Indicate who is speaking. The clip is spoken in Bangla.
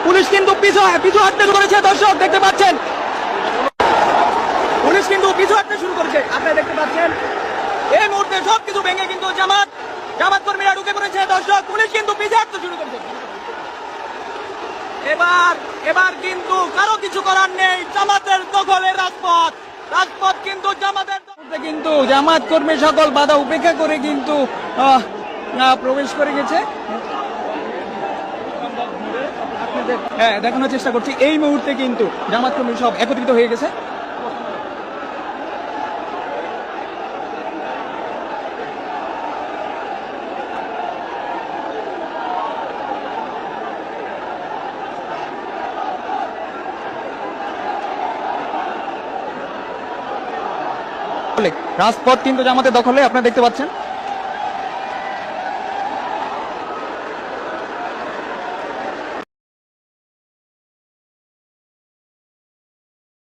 Speaker 1: পুলিশ কিন্তু পিছু হাঁটতে শুরু করেছে, দর্শক দেখতে পাচ্ছেন। পুলিশ কিন্তু পিছু হাঁটতে শুরু করেছে, আপনারা দেখতে পাচ্ছেন। এই মুহূর্তে সবকিছু ভেঙে কিন্তু জামাত কর্মীরা ঢুকে পড়েছে, দর্শক। পুলিশ কিন্তু পিছু হাঁটতে শুরু করেছে। এবার কিন্তু কারো কিছু করার নেই, জামাতের দখলের রাজপথ কিন্তু জামাতের। কিন্তু জামাত কর্মী সকল বাধা উপেক্ষা করে কিন্তু প্রবেশ করে গেছে। হ্যাঁ, দেখানোর চেষ্টা করছি, এই মুহূর্তে কিন্তু জামাত কর্মী সব একত্রিত হয়ে গেছে। রাজপথ কিন্তু জামাতের দখলে, আপনারা দেখতে পাচ্ছেন।